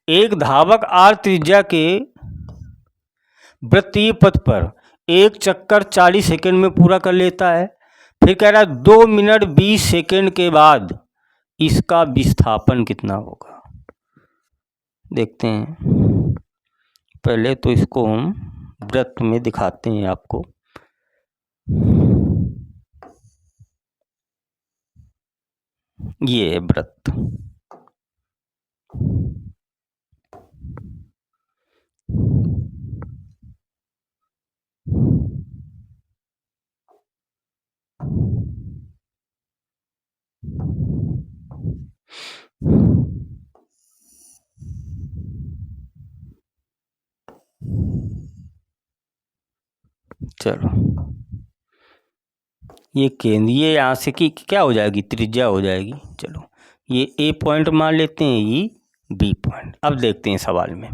एक धावक आर त्रिज्या के वृत्तीय पथ पर एक चक्कर 40 सेकंड में पूरा कर लेता है। फिर कह रहा है 2 मिनट 20 सेकंड के बाद इसका विस्थापन कितना होगा। देखते हैं, पहले तो इसको हम वृत्त में दिखाते हैं आपको। ये है वृत्त। चलो, ये केंद्रीय यहाँ से की क्या हो जाएगी, त्रिज्या हो जाएगी। चलो, ये ए पॉइंट मान लेते हैं, ये बी पॉइंट। अब देखते हैं सवाल में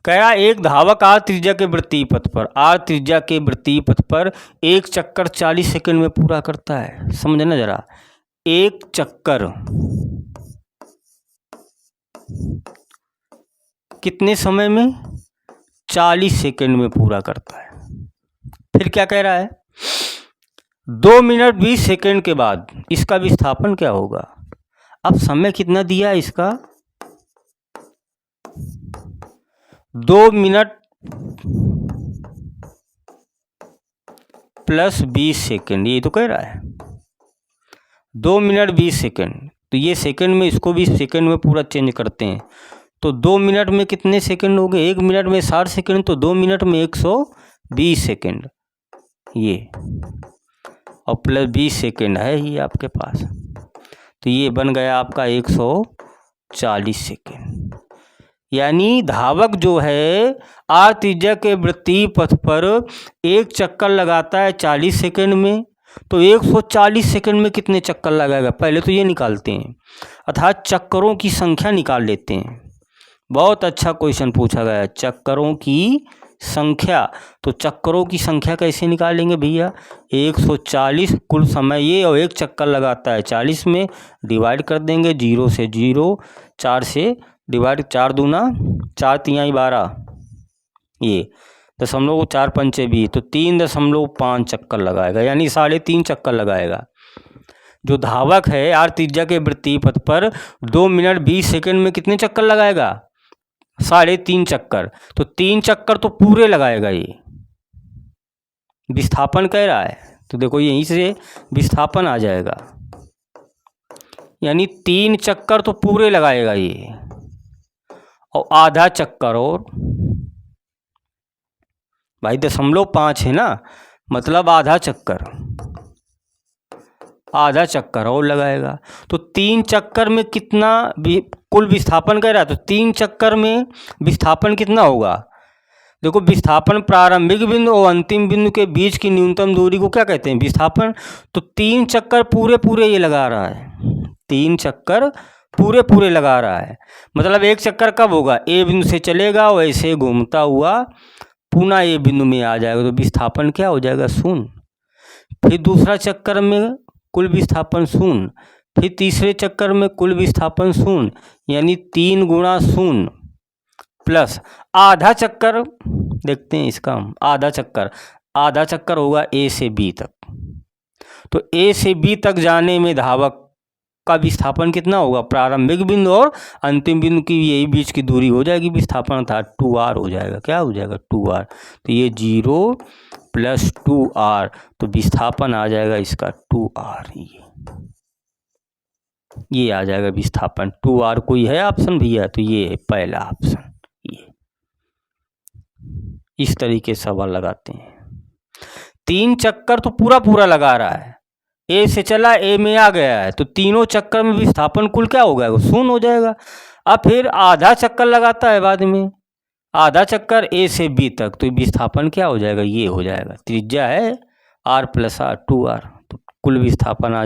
कह रहा एक धावक आर त्रिज्या के वृत्तीय पथ पर, आर त्रिज्या के वृत्तीय पथ पर एक चक्कर 40 सेकंड में पूरा करता है। समझना जरा, एक चक्कर कितने समय में, 40 सेकंड में पूरा करता है। फिर क्या कह रहा है, 2 मिनट 20 सेकंड के बाद इसका विस्थापन क्या होगा। अब समय कितना दिया है इसका, 2 मिनट प्लस 20 सेकंड, ये तो कह रहा है 2 मिनट 20 सेकंड। तो ये सेकंड में, इसको भी सेकंड में पूरा चेंज करते हैं। तो 2 मिनट में कितने सेकंड हो गए, 1 मिनट में 60 सेकंड, तो 2 मिनट में 120 सेकंड ये, और प्लस 20 सेकंड है ये आपके पास। तो ये बन गया आपका 140 सेकंड। यानी धावक जो है आर त्रिज्या के वृत्तीय पथ पर एक चक्कर लगाता है 40 सेकंड में। तो 140 सेकंड में कितने चक्कर लगाएगा, पहले तो ये निकालते हैं, अर्थात चक्करों की संख्या निकाल लेते हैं। बहुत अच्छा क्वेश्चन पूछा गया है, चक्करों की संख्या। तो चक्करों की संख्या कैसे निकालेंगे भैया, 140 कुल समय ये, और एक चक्कर लगाता है 40 में, डिवाइड कर देंगे 0 से 0, 4 से डिवाइड, 4 दूना 4 तिहाई 12, ये 0.4 पंचे 20, तो 3.5 चक्कर लगाएगा, यानी 3.5 चक्कर लगाएगा। जो धावक है आर त्रिज्या के वृत्तीय पथ पर 2 मिनट 20 सेकंड में कितने चक्कर लगाएगा, 3.5 चक्कर। तो 3 चक्कर तो पूरे लगाएगा ये, विस्थापन कह रहा है। तो देखो यहीं से विस्थापन आ जाएगा, यानी 3 चक्कर तो पूरे लगाएगा ये, और आधा चक्कर और भाई 0.5 है ना, मतलब आधा चक्कर और लगाएगा। तो 3 चक्कर में कितना कुल विस्थापन कह रहा है, तो 3 चक्कर में विस्थापन कितना होगा। देखो, विस्थापन प्रारंभिक बिंदु और अंतिम बिंदु के बीच की न्यूनतम दूरी को क्या कहते हैं, विस्थापन। तो 3 चक्कर पूरे ये लगा रहा है, 3 चक्कर पूरे लगा रहा है। मतलब एक चक्कर कब होगा, ए बिंदु से चलेगा और ऐसे घूमता हुआ पुनः ए बिंदु में आ जाएगा, तो विस्थापन क्या हो जाएगा, 0। फिर दूसरा चक्कर में कुल विस्थापन 0, फिर तीसरे चक्कर में कुल विस्थापन 0, यानी 3 गुणा 0 प्लस आधा चक्कर। देखते हैं इसका हम, आधा चक्कर होगा ए से बी तक। तो ए से बी तक जाने में धावक का विस्थापन कितना होगा, प्रारंभिक बिंदु और अंतिम बिंदु की यही बीच की दूरी हो जाएगी, विस्थापन था 2r हो जाएगा। क्या हो जाएगा, 2r। तो ये 0 प्लस 2r, तो विस्थापन आ जाएगा इसका 2r। ये आ जाएगा विस्थापन 2r। कोई है ऑप्शन भैया, तो ये है पहला ऑप्शन। ये इस तरीके से सवाल लगाते हैं। 3 चक्कर तो पूरा लगा रहा है, ए से चला ए में आ गया है, तो तीनों चक्कर में विस्थापन कुल क्या हो गया, 0 हो जाएगा। अब फिर आधा चक्कर लगाता है बाद में, आधा चक्कर ए से बी तक, तो विस्थापन क्या हो जाएगा, ये हो जाएगा। त्रिज्या है r + r 2r, तो कुल विस्थापन आ जाएगा।